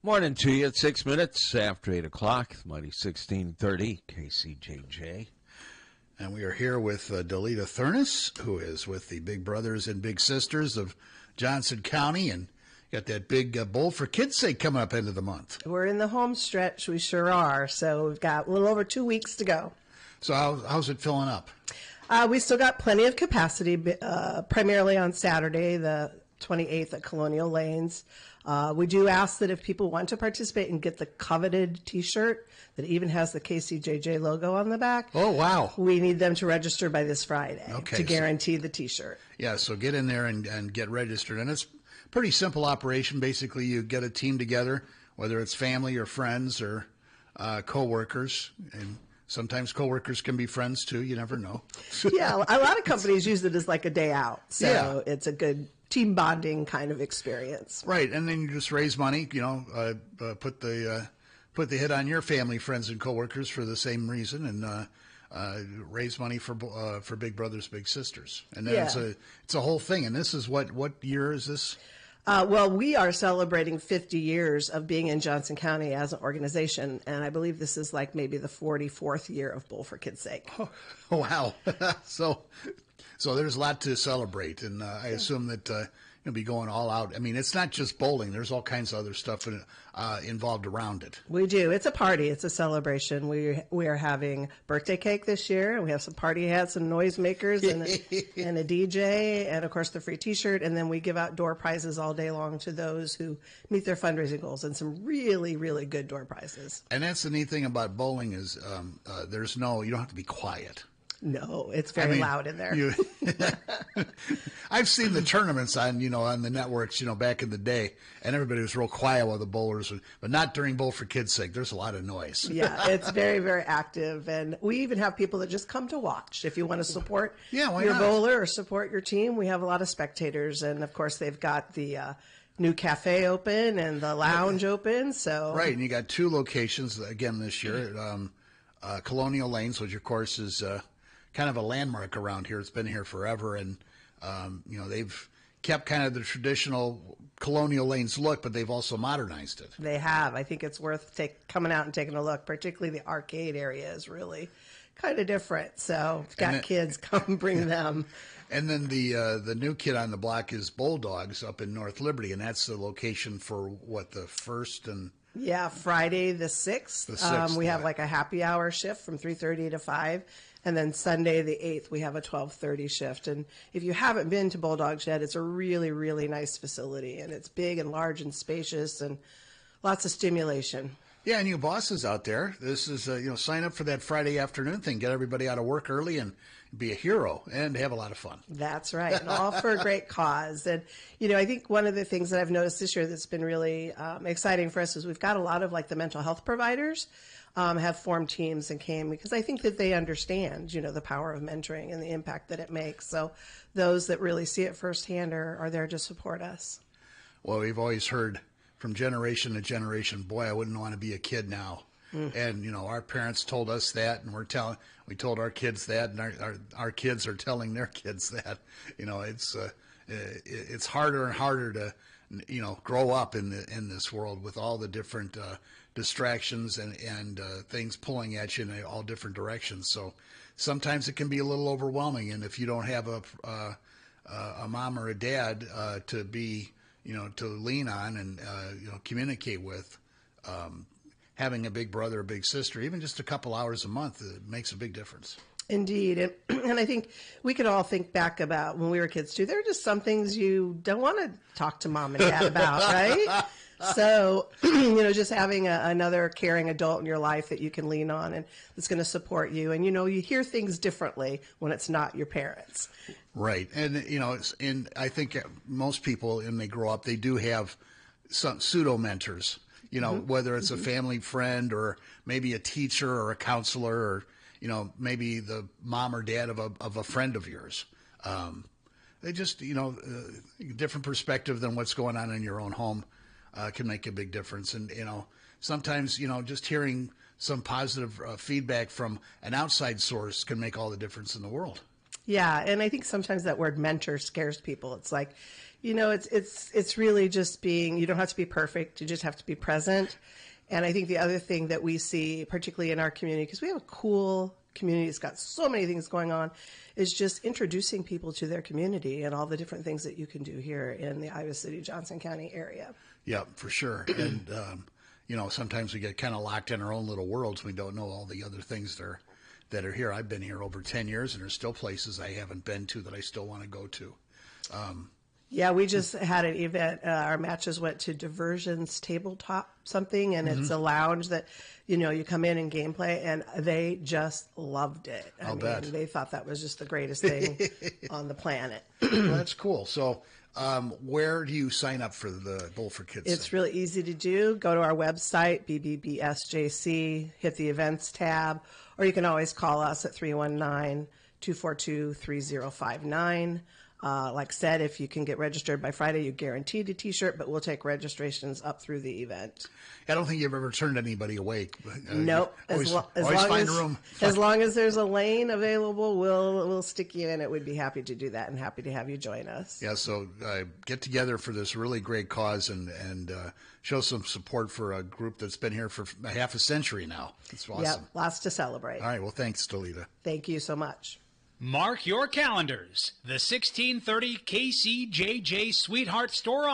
Morning to you at 6 minutes after 8 o'clock, mighty 1630 KCJJ. And we are here with Daleta Thurness, who is with the Big Brothers and Big Sisters of Johnson County, and got that big Bowl for Kids' Sake coming up end of the month. We're in the home stretch, we sure are. So we've got a little over 2 weeks to go. So how's it filling up? We still got plenty of capacity, primarily on Saturday, the 28th at Colonial Lanes. We do ask that if people want to participate and get the coveted T-shirt that even has the KCJJ logo on the back. Oh, wow. We need them to register by this Friday to guarantee the T-shirt. Yeah, so get in there and get registered. And it's a pretty simple operation. Basically, you get a team together, whether it's family or friends or co-workers. And sometimes co-workers can be friends, too. You never know. Yeah, a lot of companies use it as like a day out. So it's a good team bonding kind of experience. Right, and then you just raise money, put the hit on your family, friends, and coworkers for the same reason, and raise money for Big Brothers, Big Sisters. And then it's a whole thing. And this is what year is this? Well, we are celebrating 50 years of being in Johnson County as an organization, and I believe this is like maybe the 44th year of Bowl for Kids' Sake. Oh, wow. So there's a lot to celebrate, and I assume that you'll be going all out. I mean, it's not just bowling. There's all kinds of other stuff involved around it. We do. It's a party. It's a celebration. We are having birthday cake this year, and we have some party hats and noisemakers and a DJ, and, of course, the free T-shirt. And then we give out door prizes all day long to those who meet their fundraising goals, and some really, really good door prizes. And that's the neat thing about bowling is you don't have to be quiet. No, it's very loud in there. I've seen the tournaments on the networks, back in the day, and everybody was real quiet while the bowlers, but not during Bowl for Kids' Sake. There's a lot of noise. Yeah, it's very, very active, and we even have people that just come to watch. If you want to support your bowler or support your team, we have a lot of spectators, and of course they've got the new cafe open and the lounge open. So right, and you got two locations again this year. Colonial Lanes, which of course is kind of a landmark around here. It's been here forever, and they've kept kind of the traditional Colonial Lanes look, but they've also modernized it. They have. I think it's worth coming out and taking a look. Particularly the arcade area is really kind of different. So if you've got kids, come bring them. And then the new kid on the block is Bulldogs up in North Liberty, and that's the location for the first and. Yeah, Friday the 6th. We have like a happy hour shift from 3:30 to 5. And then Sunday the 8th, we have a 12:30 shift. And if you haven't been to Bulldogs yet, it's a really, really nice facility. And it's big and large and spacious and lots of stimulation. Yeah, and you bosses out there, this is, sign up for that Friday afternoon thing. Get everybody out of work early and be a hero and have a lot of fun. That's right. And all for a great cause. And, I think one of the things that I've noticed this year that's been really exciting for us is we've got a lot of like the mental health providers have formed teams and came because I think that they understand, the power of mentoring and the impact that it makes. So those that really see it firsthand are there to support us. Well, we've always heard from generation to generation, boy, I wouldn't want to be a kid now. And, our parents told us that, and we told our kids that, and our kids are telling their kids that. It's harder and harder to, grow up in this world with all the different distractions and things pulling at you in all different directions. So sometimes it can be a little overwhelming, and if you don't have a mom or a dad to be, to lean on and communicate with, having a big brother or big sister, even just a couple hours a month, it makes a big difference. Indeed. And I think we could all think back about when we were kids, too. There are just some things you don't want to talk to mom and dad about, right? So, just having another caring adult in your life that you can lean on and that's going to support you. And, you hear things differently when it's not your parents. Right. And, I think most people, when they grow up, they do have some pseudo mentors, whether it's a family friend or maybe a teacher or a counselor or, maybe the mom or dad of a friend of yours. They just, different perspective than what's going on in your own home can make a big difference. And, sometimes, just hearing some positive feedback from an outside source can make all the difference in the world. Yeah, and I think sometimes that word mentor scares people. It's like, You know, it's really just being, you don't have to be perfect. You just have to be present. And I think the other thing that we see, particularly in our community, because we have a cool community, it's got so many things going on, is just introducing people to their community and all the different things that you can do here in the Iowa City, Johnson County area. Yeah, for sure. And, you know, sometimes we get kind of locked in our own little worlds. We don't know all the other things that are here. I've been here over 10 years, and there's still places I haven't been to that I still want to go to. Yeah, we just had an event. Our matches went to Diversions Tabletop something, and it's a lounge that, you know, you come in and gameplay, and they just loved it. I mean, they thought that was just the greatest thing on the planet. Well, that's cool. So where do you sign up for the Bowl for Kids? It's really easy to do. Go to our website, BBBSJC, hit the events tab, or you can always call us at 319-242-3059. Like I said, if you can get registered by Friday, you're guaranteed a T-shirt, but we'll take registrations up through the event. I don't think you've ever turned anybody away. Nope. Always find a room. As long as there's a lane available, we'll stick you in it. We'd be happy to do that and happy to have you join us. Yeah, so get together for this really great cause and show some support for a group that's been here for half a century now. It's awesome. Yep, lots to celebrate. All right, well, thanks, Daleta. Thank you so much. Mark your calendars. The 1630 KCJJ Sweetheart Store